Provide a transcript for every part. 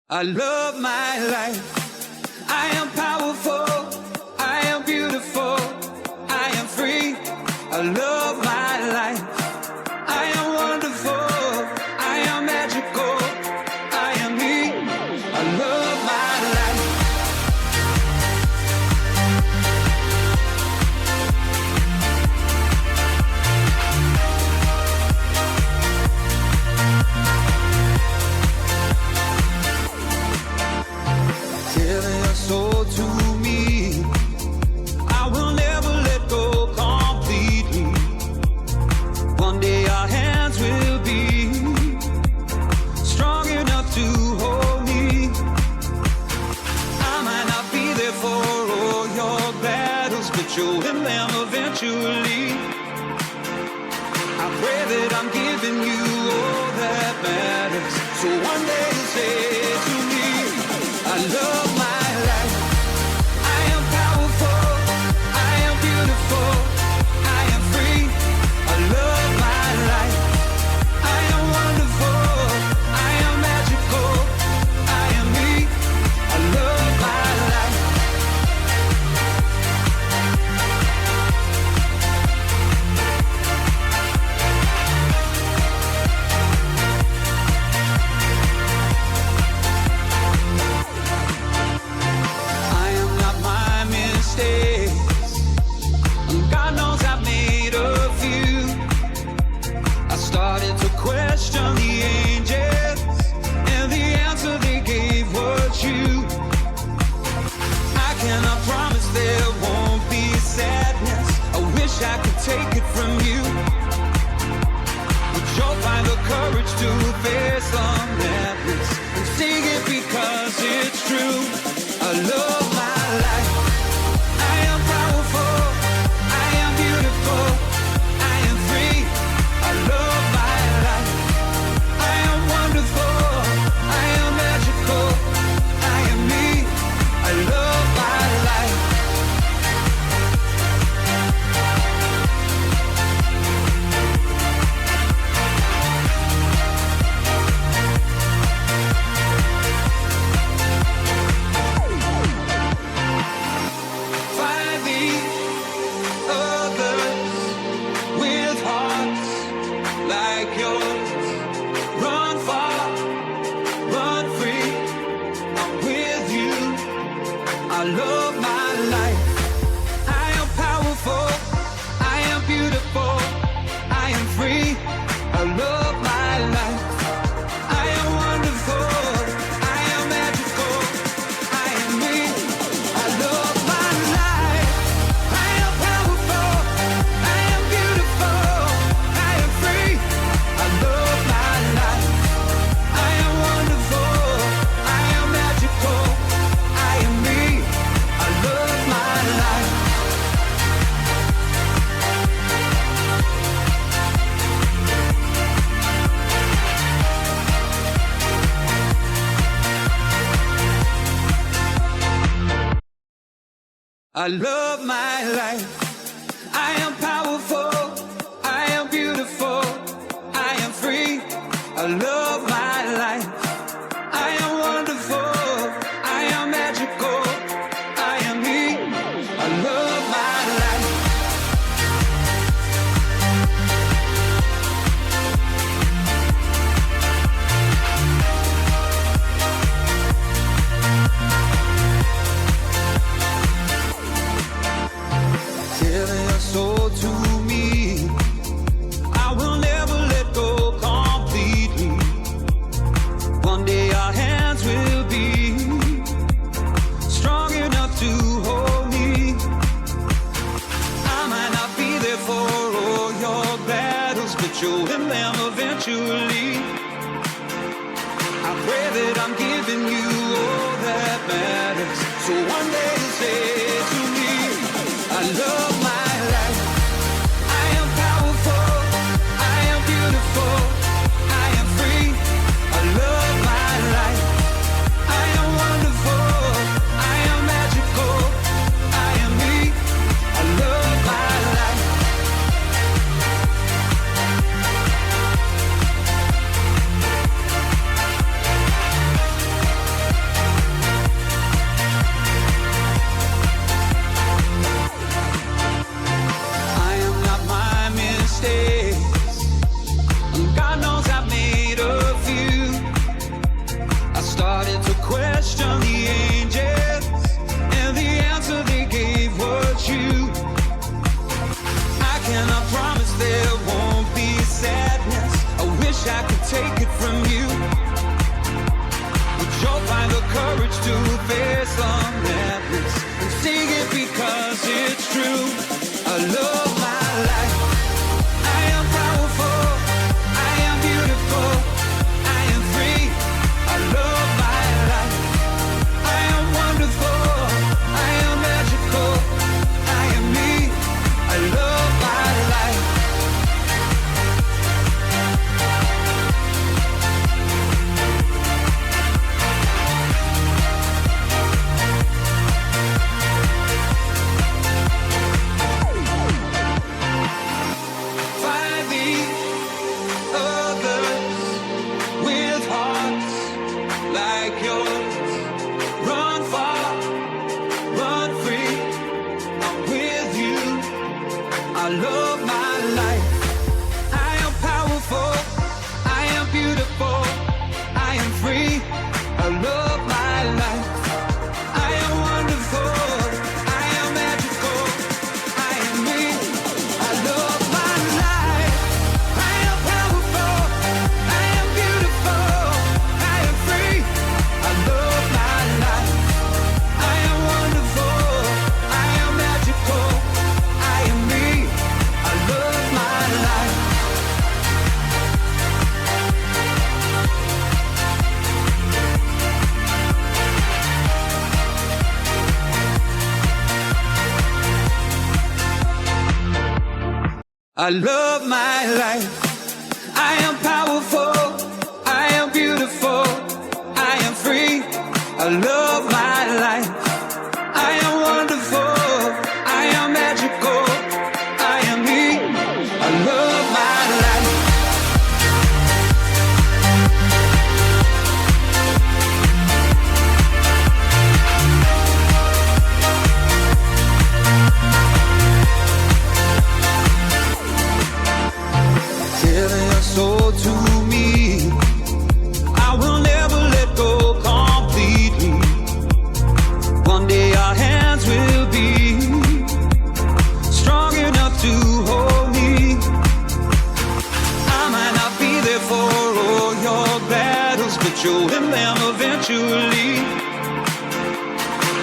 I love my life. I am powerful. I am beautiful. I am free. I love my life. I am wonderful. I am magical. I am me. I love my life. Telling your soul to me, I will never let go completely. One day our hands will be strong enough to hold me. I might not be there for all your battles, but you'll win them eventually. I pray that I'm giving you all that matters, so one day you'll say to me, I love my life. I am powerful. I am beautiful. I am free. I love my life. I am wonderful. I am magical. I am me. I love my life. I am not my mistakes. God knows I've made a few. I started to question the angels, and the answer they gave was you. I cannot promise there won't be sadness. I wish I could take it from you, but you'll find the courage to face the madness and sing it because it's true. I love my life. I am powerful. I am beautiful. I am free. I love my life. I am wonderful. I am magical. I am me. I love my life. Find the others with hearts like yours. Run far, run free. I'm with you. I love my life. I am powerful. I am beautiful. I am free. I love my life. I am wonderful. I am magical. I am me. I love my life. I am powerful. I am beautiful. I am free. I love my life. I am wonderful. I am magical. I am me. I love my life. I love my life. I am powerful. I am beautiful. I am free. I love my life. I am wonderful. I am magical. I am me. I love my life. Telling your soul to me, I will never let go completely. courage to face the madness and sing it because it's true. I love my life. I am powerful. I am beautiful. I am free. I love my life. I am wonderful. I am magical. I am me. I love my life. Find the others with hearts like yours. Run far, run free. I'm with you. I love my life. I am powerful. I am beautiful. I am free. I love my life. I am wonderful. I am magical. I am me. I love my life. I am powerful. I am beautiful. I am free. I love my life. I am wonderful. I am magical. I am me. I love my life. I love my life. I am powerful. I am beautiful. I am free. I love my life. I am wonderful. I am magical. I am me. I love my life. Telling your soul to me, I will never let go completely. One day our hands will be strong enough to hold me. I might not be there for all your battles, but you'll win them eventually.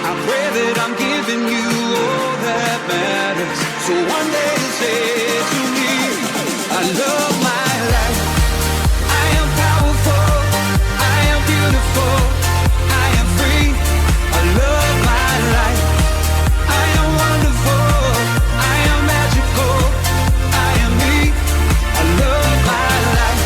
I pray that I'm giving you all that matters, so one day you say to me, I love my life. I am powerful. I am beautiful. I am free. I love my life. I am wonderful. I am magical. I am me. I love my life.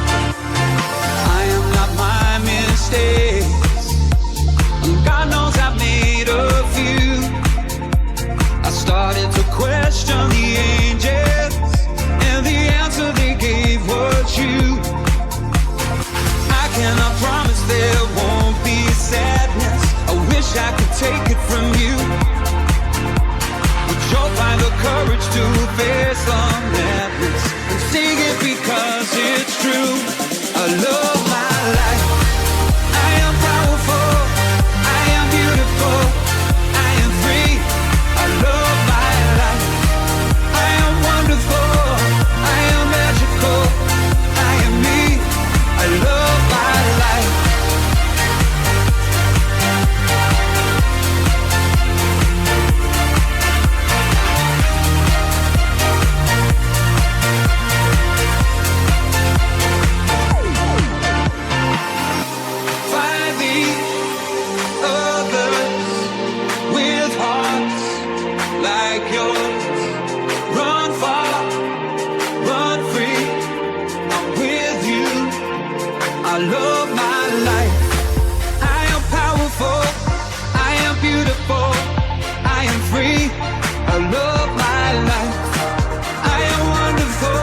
I am not my mistakes. God knows I've made a few. I started to question the angels, and the answer they gave was you. I cannot promise there won't be sadness. I wish I could take it from you, but you'll find the courage to face the madness and sing it because it's true. I love